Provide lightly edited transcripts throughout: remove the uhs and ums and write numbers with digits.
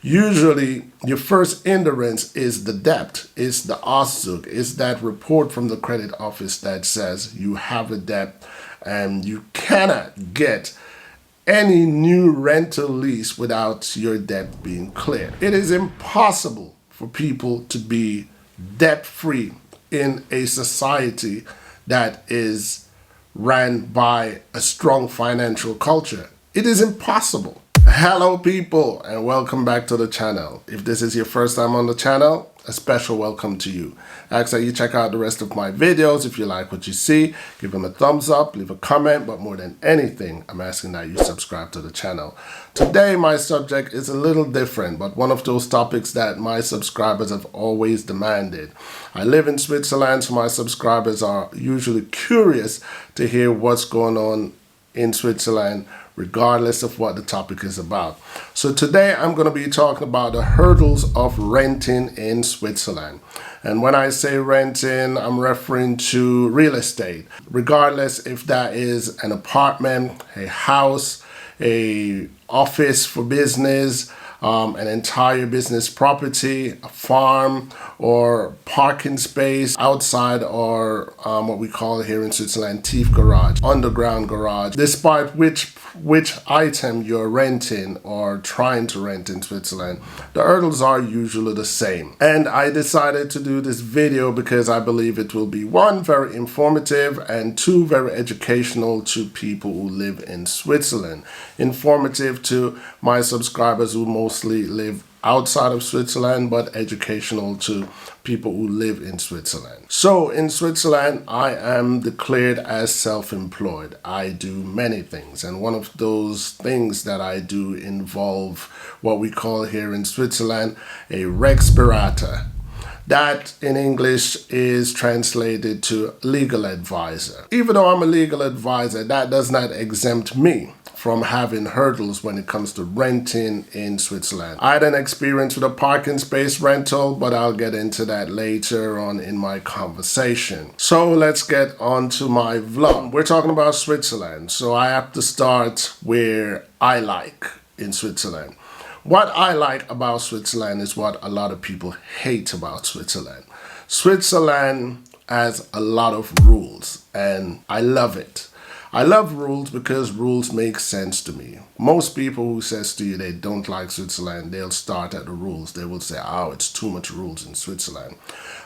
Usually, your first hindrance is the debt, is the Auszug, is that report from the credit office that says you have a debt and you cannot get any new rental lease without your debt being cleared. It is impossible for people to be debt-free in a society that is ran by a strong financial culture. It is impossible. Hello people, and welcome back to the channel. If this is your first time on the channel, a special welcome to you. I ask that you check out the rest of my videos. If you like what you see, give them a thumbs up, leave a comment, but more than anything, I'm asking that you subscribe to the channel. Today, my subject is a little different, but one of those topics that my subscribers have always demanded. I live in Switzerland, so my subscribers are usually curious to hear what's going on in Switzerland, regardless of what the topic is about. So today I'm going to be talking about the hurdles of renting in Switzerland. And when I say renting, I'm referring to real estate, regardless if that is an apartment, a house, a office for business, an entire business property, a farm, or parking space outside, or what we call here in Switzerland, Tief garage, underground garage. Despite which item you're renting or trying to rent in Switzerland, the hurdles are usually the same. And I decided to do this video because I believe it will be, one, very informative, and two, very educational to people who live in Switzerland. Informative to my subscribers who mostly live outside of Switzerland, but educational to people who live in Switzerland. So in Switzerland, I am declared as self-employed. I do many things, and one of those things that I do involve what we call here in Switzerland a Rechtsberater. That in English is translated to legal advisor. Even though I'm a legal advisor, that does not exempt me from having hurdles when it comes to renting in Switzerland. I had an experience with a parking space rental, but I'll get into that later on in my conversation. So let's get on to my vlog. We're talking about Switzerland, so I have to start where I like in Switzerland. What I like about Switzerland is what a lot of people hate about Switzerland. Switzerland has a lot of rules, and I love it. I love rules because rules make sense to me. Most people who says to you they don't like Switzerland, they'll start at the rules. They will say, oh, it's too much rules in Switzerland.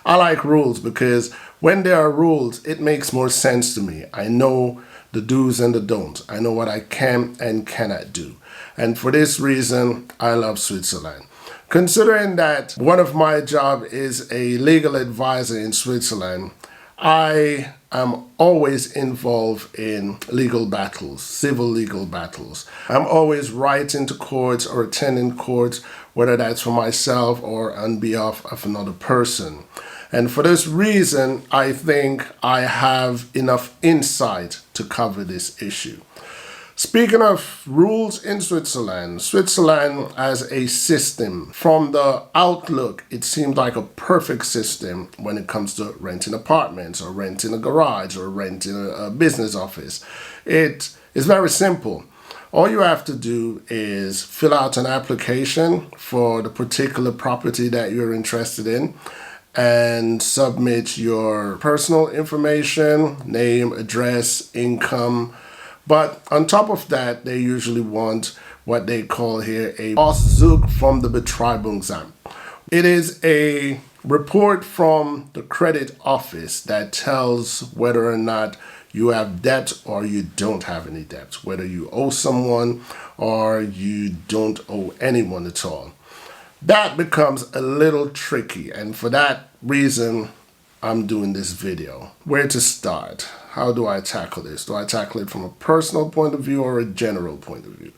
I like rules because when there are rules, it makes more sense to me. I know the do's and the don'ts. I know what I can and cannot do. And for this reason, I love Switzerland. Considering that one of my job is a legal advisor in Switzerland, I am always involved in legal battles, civil legal battles. I'm always writing to courts or attending courts, whether that's for myself or on behalf of another person. And for this reason, I think I have enough insight to cover this issue. Speaking of rules in Switzerland, Switzerland has a system. From the outlook, it seems like a perfect system when it comes to renting apartments or renting a garage or renting a business office. It is very simple. All you have to do is fill out an application for the particular property that you're interested in and submit your personal information, name, address, income. But on top of that, they usually want what they call here a Auszug from the Betreibungsamt. It is a report from the credit office that tells whether or not you have debt or you don't have any debt, whether you owe someone or you don't owe anyone at all. That becomes a little tricky, and for that reason, I'm doing this video. Where to start? How do I tackle this? Do I tackle it from a personal point of view or a general point of view?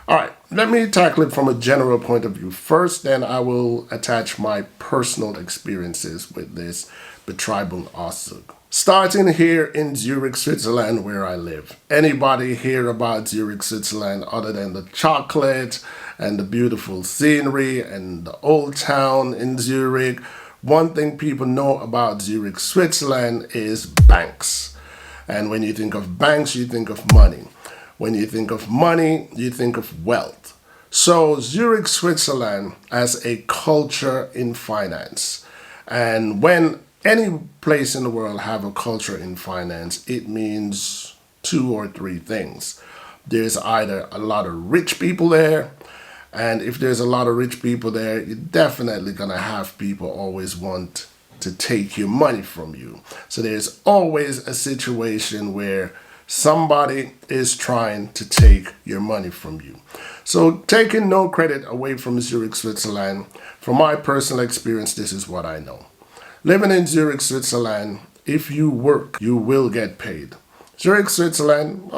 All right, let me tackle it from a general point of view first, then I will attach my personal experiences with this Betreibungsauszug. Starting here in Zurich, Switzerland, where I live. Anybody hear about Zurich, Switzerland other than the chocolate and the beautiful scenery and the old town in Zurich? One thing people know about Zurich, Switzerland is banks. And when you think of banks, you think of money. When you think of money, you think of wealth. So Zurich, Switzerland has a culture in finance. And when any place in the world have a culture in finance, it means two or three things. There's either a lot of rich people there, and if there's a lot of rich people there, you're definitely gonna have people always want to take your money from you. So there's always a situation where somebody is trying to take your money from you. So taking no credit away from Zurich, Switzerland, from my personal experience, this is what I know. Living in Zurich, Switzerland, if you work, you will get paid. Zurich, Switzerland,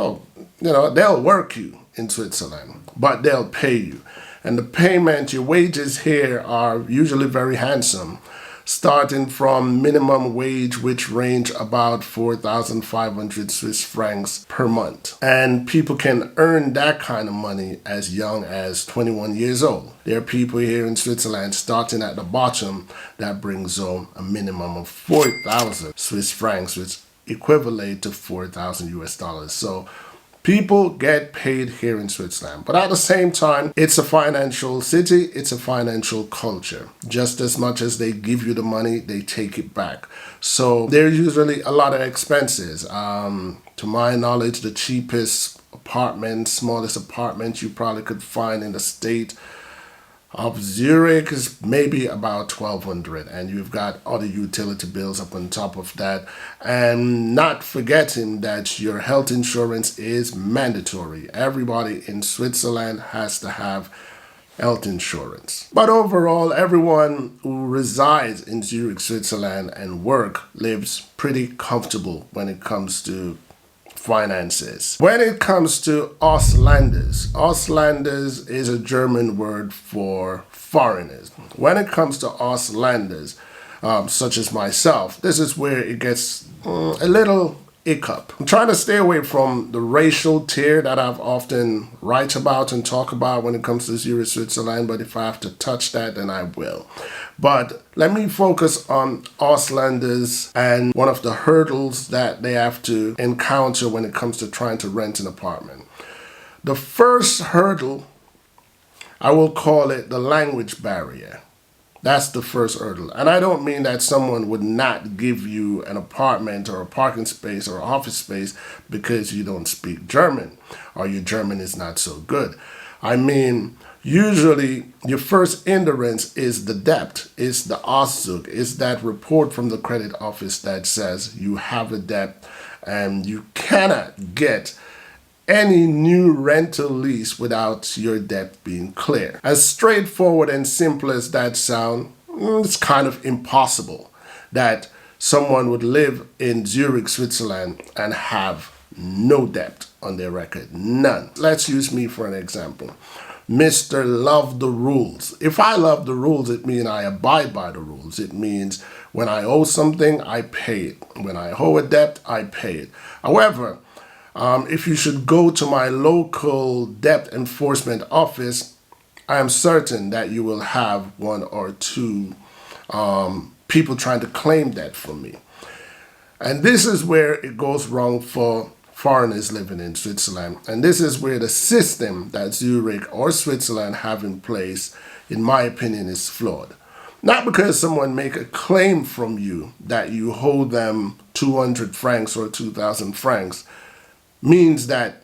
they'll work you in Switzerland, but they'll pay you. And the payment, your wages here are usually very handsome, starting from minimum wage, which range about 4,500 Swiss francs per month. And people can earn that kind of money as young as 21 years old. There are people here in Switzerland starting at the bottom that brings home a minimum of 4,000 Swiss francs, which equivalent to 4,000 US dollars. So people get paid here in Switzerland, but at the same time, it's a financial city, it's a financial culture. Just as much as they give you the money, they take it back. So there's usually a lot of expenses. To my knowledge, the cheapest apartment, smallest apartment you probably could find in the state of Zurich is maybe about 1,200, and you've got other utility bills up on top of that, and not forgetting that your health insurance is mandatory. Everybody in Switzerland has to have health insurance. But overall, everyone who resides in Zurich, Switzerland and work lives pretty comfortable when it comes to finances. When it comes to Auslanders, Auslanders is a German word for foreigners. When it comes to Auslanders, such as myself, this is where it gets a little hiccup. I'm trying to stay away from the racial tier that I've often write about and talk about when it comes to Zurich, Switzerland, but if I have to touch that, then I will. But let me focus on Auslanders and one of the hurdles that they have to encounter when it comes to trying to rent an apartment. The first hurdle, I will call it the language barrier. That's the first hurdle. And I don't mean that someone would not give you an apartment or a parking space or office space because you don't speak German or your German is not so good. I mean, usually your first hindrance is the debt, is the Auszug, is that report from the credit office that says you have a debt and you cannot get any new rental lease without your debt being clear. As straightforward and simple as that sounds, it's kind of impossible that someone would live in Zurich, Switzerland and have no debt on their record. None. Let's use me for an example. Mr. Love the rules. If I love the rules, it means I abide by the rules. It means when I owe something, I pay it. When I owe a debt, I pay it. However, if you should go to my local debt enforcement office, I am certain that you will have one or two people trying to claim that from me. And this is where it goes wrong for foreigners living in Switzerland. And this is where the system that Zurich or Switzerland have in place, in my opinion, is flawed. Not because someone make a claim from you that you hold them 200 francs or 2,000 francs, means that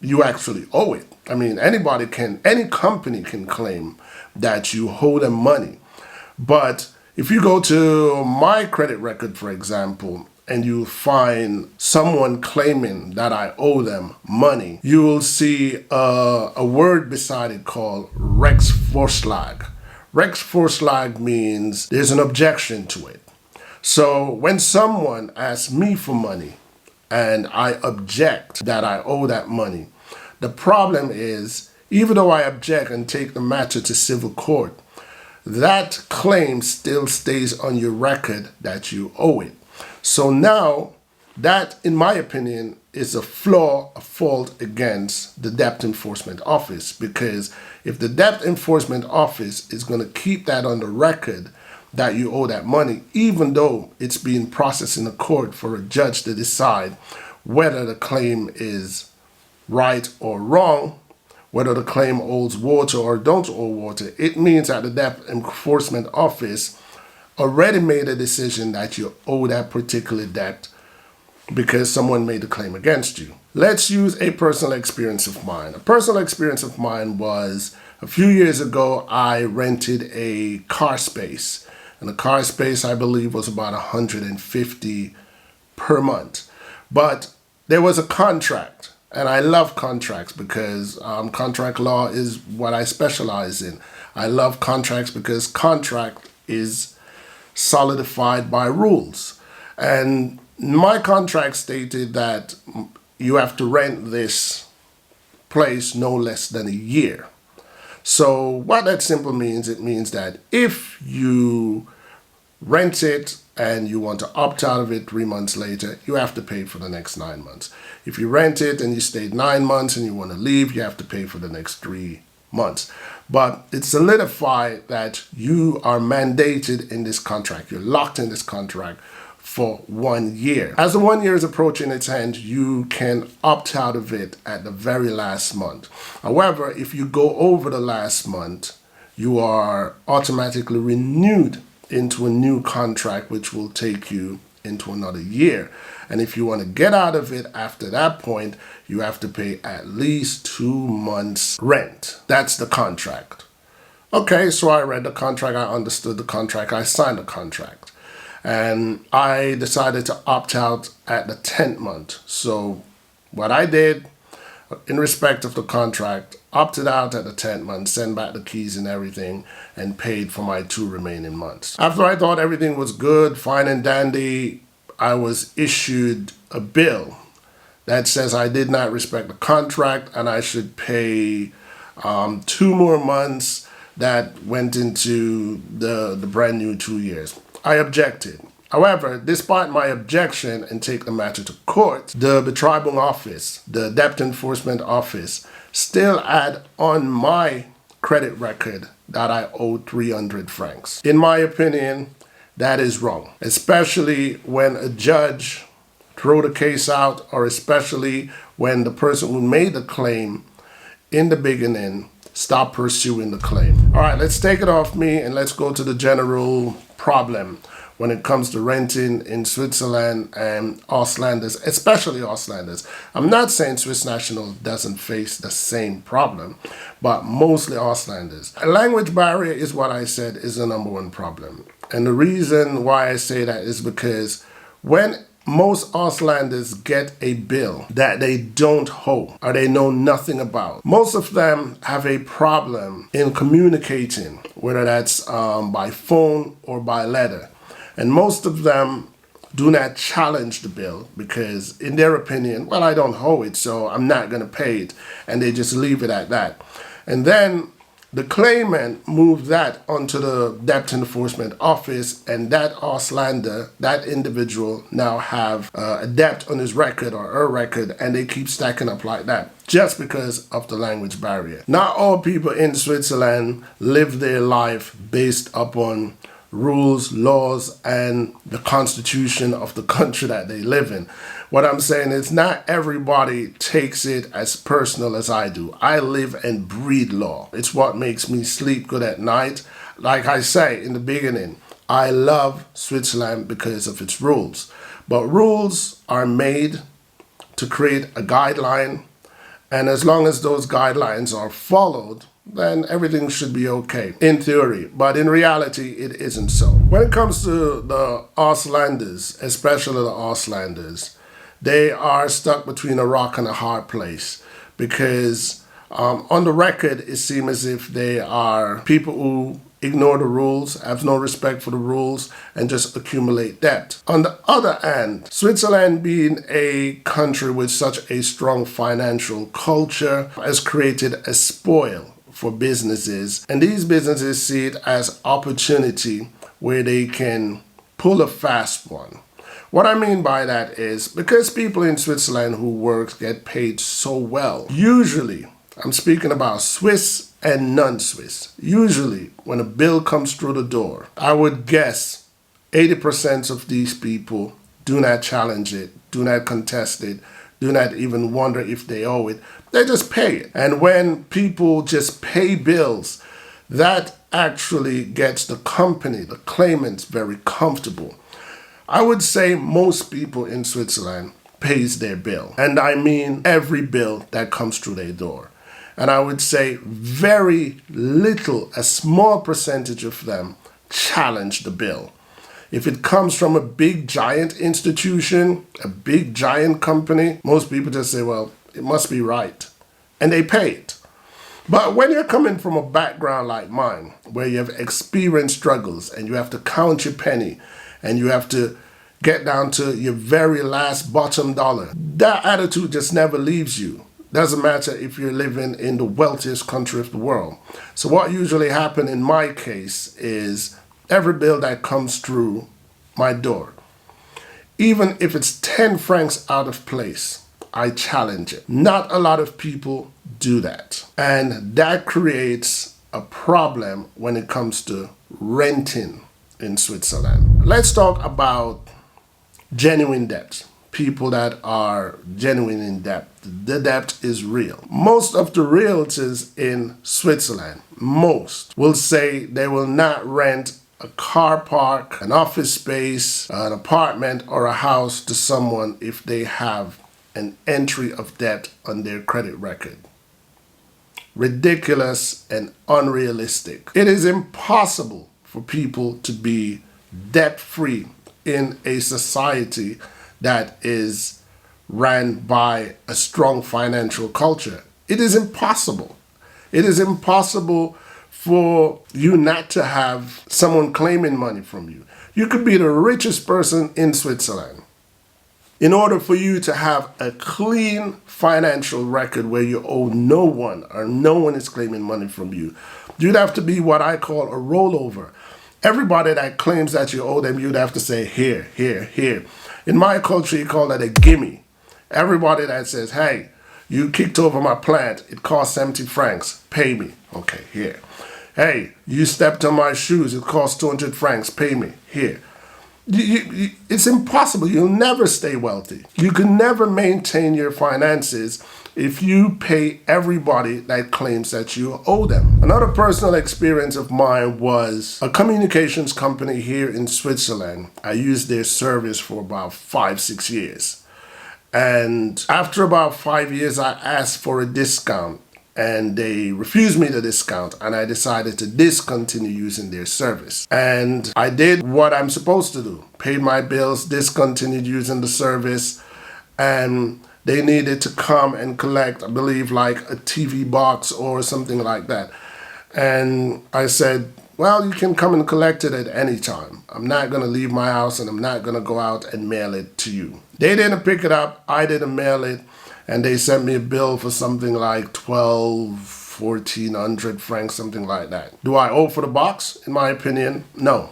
you actually owe it. I mean, any company can claim that you owe them money. But if you go to my credit record, for example, and you find someone claiming that I owe them money, you will see a word beside it called Rechtsvorschlag. Rechtsvorschlag means there's an objection to it. So when someone asks me for money, and I object that I owe that money, the problem is, even though I object and take the matter to civil court, that claim still stays on your record that you owe it. So now, that, in my opinion, is a flaw, a fault against the debt enforcement office, because if the debt enforcement office is going to keep that on the record, that you owe that money, even though it's being processed in a court for a judge to decide whether the claim is right or wrong, whether the claim holds water or don't hold water, it means that the debt enforcement office already made a decision that you owe that particular debt because someone made a claim against you. Let's use a personal experience of mine. A personal experience of mine was a few years ago, I rented a car space. And the car space, I believe, was about $150 per month. But there was a contract. And I love contracts because contract law is what I specialize in. I love contracts because contract is solidified by rules. And my contract stated that you have to rent this place no less than a year. So what that simply means, it means that if you rent it and you want to opt out of it 3 months later, you have to pay for the next 9 months. If you rent it and you stayed 9 months and you want to leave, you have to pay for the next 3 months. But it's solidified that you are mandated in this contract. You're locked in this contract for 1 year. As the 1 year is approaching its end, you can opt out of it at the very last month. However, if you go over the last month, you are automatically renewed into a new contract, which will take you into another year. And if you want to get out of it after that point, you have to pay at least 2 months rent. That's the contract. Okay, so I read the contract, I understood the contract, I signed the contract. And I decided to opt out at the 10th month. So what I did, in respect of the contract, opted out at the 10th month, sent back the keys and everything, and paid for my 2 remaining months. After I thought everything was good, fine and dandy, I was issued a bill that says I did not respect the contract and I should pay 2 more months that went into the brand new 2 years. I objected. However, despite my objection and take the matter to court, the tribal office, the debt enforcement office, still had on my credit record that I owed 300 francs. In my opinion, that is wrong, especially when a judge throw the case out, or especially when the person who made the claim in the beginning stop pursuing the claim. All right, let's take it off me and let's go to the general problem when it comes to renting in Switzerland and Auslanders, especially Auslanders. I'm not saying Swiss national doesn't face the same problem, but mostly Auslanders. A language barrier is what I said is the number one problem. And the reason why I say that is because when most Auslanders get a bill that they don't owe or they know nothing about, most of them have a problem in communicating, whether that's by phone or by letter. And most of them do not challenge the bill because in their opinion, well, I don't owe it, so I'm not going to pay it. And they just leave it at that. And then the claimant moves that onto the debt enforcement office, and that Auslander, that individual, now have a debt on his record or her record, and they keep stacking up like that just because of the language barrier. Not all people in Switzerland live their life based upon rules, laws, and the constitution of the country that they live in. What I'm saying is not everybody takes it as personal as I do. I live and breathe law. It's what makes me sleep good at night. Like I say in the beginning, I love Switzerland because of its rules. But rules are made to create a guideline, and as long as those guidelines are followed, then everything should be okay, in theory. But in reality, it isn't so. When it comes to the Auslanders, especially the Auslanders, they are stuck between a rock and a hard place because on the record, it seems as if they are people who ignore the rules, have no respect for the rules, and just accumulate debt. On the other hand, Switzerland being a country with such a strong financial culture has created a spoil for businesses, and these businesses see it as opportunity where they can pull a fast one. What I mean by that is because people in Switzerland who work get paid so well, usually, I'm speaking about Swiss and non-Swiss, usually when a bill comes through the door, I would guess 80% of these people do not challenge it, do not contest it, do not even wonder if they owe it. They just pay it. And when people just pay bills, that actually gets the company, the claimants, very comfortable. I would say most people in Switzerland pays their bill. And I mean every bill that comes through their door. And I would say very little, a small percentage of them challenge the bill. If it comes from a big giant institution, a big giant company, most people just say, well, it must be right. And they pay it. But when you're coming from a background like mine, where you have experienced struggles and you have to count your penny and you have to get down to your very last bottom dollar, that attitude just never leaves you. Doesn't matter if you're living in the wealthiest country of the world. So what usually happens in my case is every bill that comes through my door, even if it's 10 francs out of place, I challenge it. Not a lot of people do that. And that creates a problem when it comes to renting in Switzerland. Let's talk about genuine debt. People that are genuine in debt. The debt is real. Most of the realtors in Switzerland, most will say they will not rent a car park, an office space, an apartment, or a house to someone if they have an entry of debt on their credit record. Ridiculous and unrealistic. It is impossible for people to be debt-free in a society that is ran by a strong financial culture. It is impossible. It is impossible for you not to have someone claiming money from you. You could be the richest person in Switzerland. In order for you to have a clean financial record where you owe no one or no one is claiming money from you, you'd have to be what I call a rollover. Everybody that claims that you owe them, you'd have to say, here, here, here. In my culture, you call that a gimme. Everybody that says, hey, you kicked over my plant, it cost 70 francs, pay me. Okay, here. Hey, you stepped on my shoes, it cost 200 francs, pay me. Here. It's impossible. You'll never stay wealthy. You can never maintain your finances if you pay everybody that claims that you owe them. Another personal experience of mine was a communications company here in Switzerland. I used their service for about 5-6 years. And after about 5 years, I asked for a discount and they refused me the discount and I decided to discontinue using their service. And I did what I'm supposed to do. Paid my bills, discontinued using the service, and they needed to come and collect, I believe, like a TV box or something like that. And I said, well, you can come and collect it at any time. I'm not going to leave my house and I'm not going to go out and mail it to you. They didn't pick it up. I didn't mail it. And they sent me a bill for something like 1,400 francs, something like that. Do I owe for the box? In my opinion, no.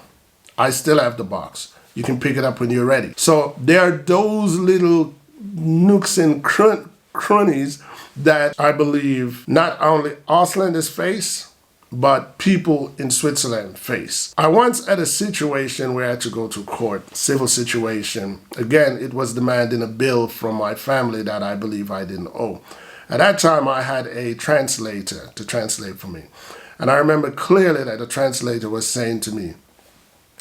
I still have the box. You can pick it up when you're ready. So there are those little nooks and crannies that I believe not only Auslanders face, but people in Switzerland face. I once had a situation where I had to go to court, civil situation. Again, it was demanding a bill from my family that I believe I didn't owe. At that time, I had a translator to translate for me. And I remember clearly that the translator was saying to me,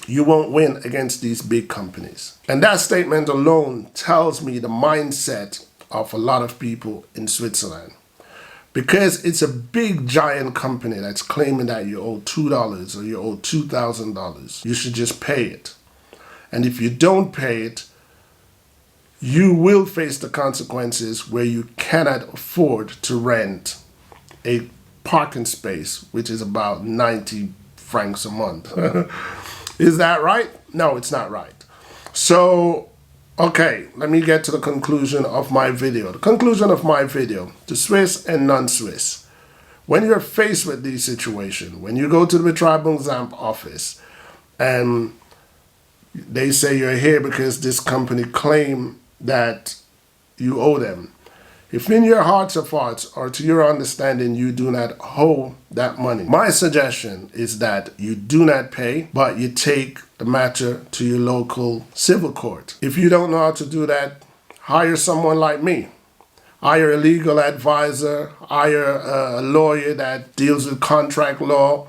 you won't win against these big companies. And that statement alone tells me the mindset of a lot of people in Switzerland. Because it's a big giant company that's claiming that you owe $2 or you owe $2,000. You should just pay it. And if you don't pay it, you will face the consequences where you cannot afford to rent a parking space, which is about 90 francs a month. Is that right? No, it's not right. So, okay, let me get to the conclusion of my video. The conclusion of my video, to Swiss and non-Swiss. When you're faced with these situations, when you go to the Betreuungsamt office and they say you're here because this company claim that you owe them, if in your hearts of hearts or to your understanding you do not owe that money, my suggestion is that you do not pay, but you take the matter to your local civil court. If you don't know how to do that, hire someone like me. hire a legal advisor, hire a lawyer that deals with contract law,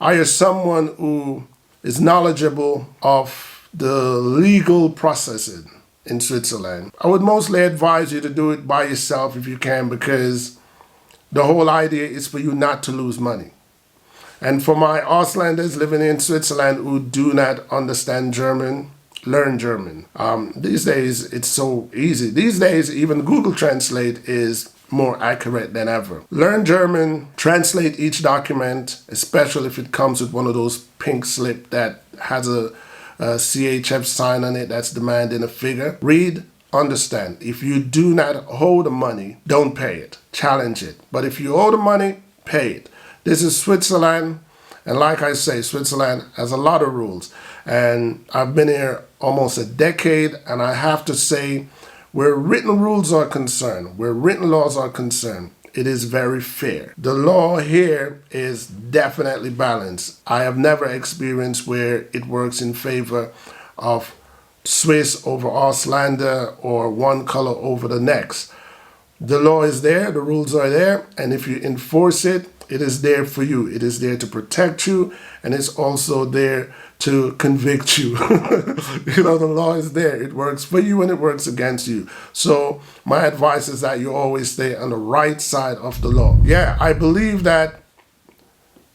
hire someone who is knowledgeable of the legal processing in Switzerland. I would mostly advise you to do it by yourself if you can, because the whole idea is for you not to lose money. And for my Auslanders living in Switzerland who do not understand German, learn German. These days, it's so easy. These days, even Google Translate is more accurate than ever. Learn German, translate each document, especially if it comes with one of those pink slip that has a CHF sign on it that's demanding a figure. Read, understand. If you do not owe the money, don't pay it. Challenge it. But if you owe the money, pay it. This is Switzerland. And like I say, Switzerland has a lot of rules. And I've been here almost a decade, and I have to say, where written rules are concerned, where written laws are concerned, it is very fair. The law here is definitely balanced. I have never experienced where it works in favor of Swiss over Auslander or one color over the next. The law is there, the rules are there, and if you enforce it, it is there for you. It is there to protect you, and it's also there to convict you. You know, the law is there. It works for you and it works against you. So my advice is that you always stay on the right side of the law. Yeah, I believe that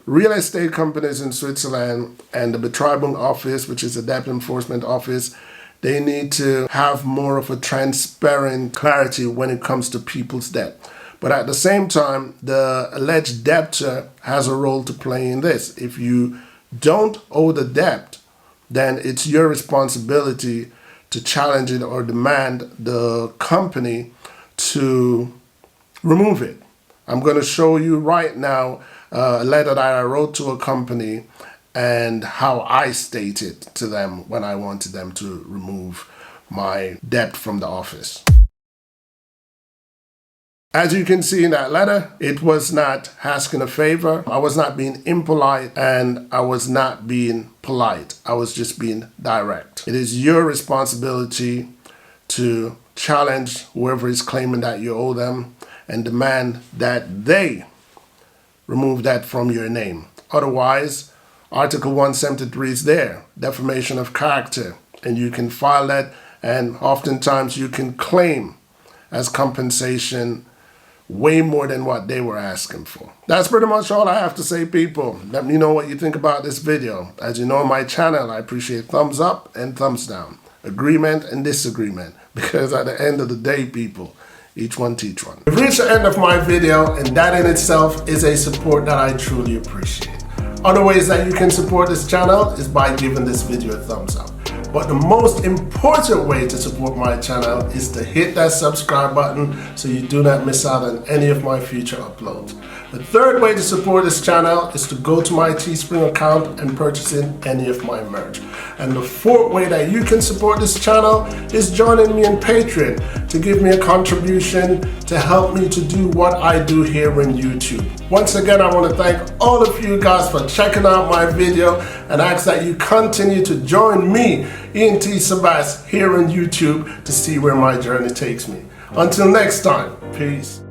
real estate companies in Switzerland and the Betreibung office, which is the debt enforcement office, they need to have more of a transparent clarity when it comes to people's debt. But at the same time, the alleged debtor has a role to play in this. If you don't owe the debt, then it's your responsibility to challenge it or demand the company to remove it. I'm going to show you right now a letter that I wrote to a company and how I stated to them when I wanted them to remove my debt from the office. As you can see in that letter, it was not asking a favor. I was not being impolite, and I was not being polite. I was just being direct. It is your responsibility to challenge whoever is claiming that you owe them and demand that they remove that from your name. Otherwise, Article 173 is there, defamation of character, and you can file that, and oftentimes you can claim as compensation way more than what they were asking for. That's pretty much all I have to say, people. Let me know what you think about this video. As you know, on my channel, I appreciate thumbs up and thumbs down, agreement and disagreement, because at the end of the day, people, each one teach one. We've reached the end of my video, and that in itself is a support that I truly appreciate. Other ways that you can support this channel is by giving this video a thumbs up. But the most important way to support my channel is to hit that subscribe button so you do not miss out on any of my future uploads. The third way to support this channel is to go to my Teespring account and purchase any of my merch. And the fourth way that you can support this channel is joining me on Patreon to give me a contribution to help me to do what I do here on YouTube. Once again, I want to thank all of you guys for checking out my video and ask that you continue to join me, ENT Sabas, here on YouTube to see where my journey takes me. Until next time, peace.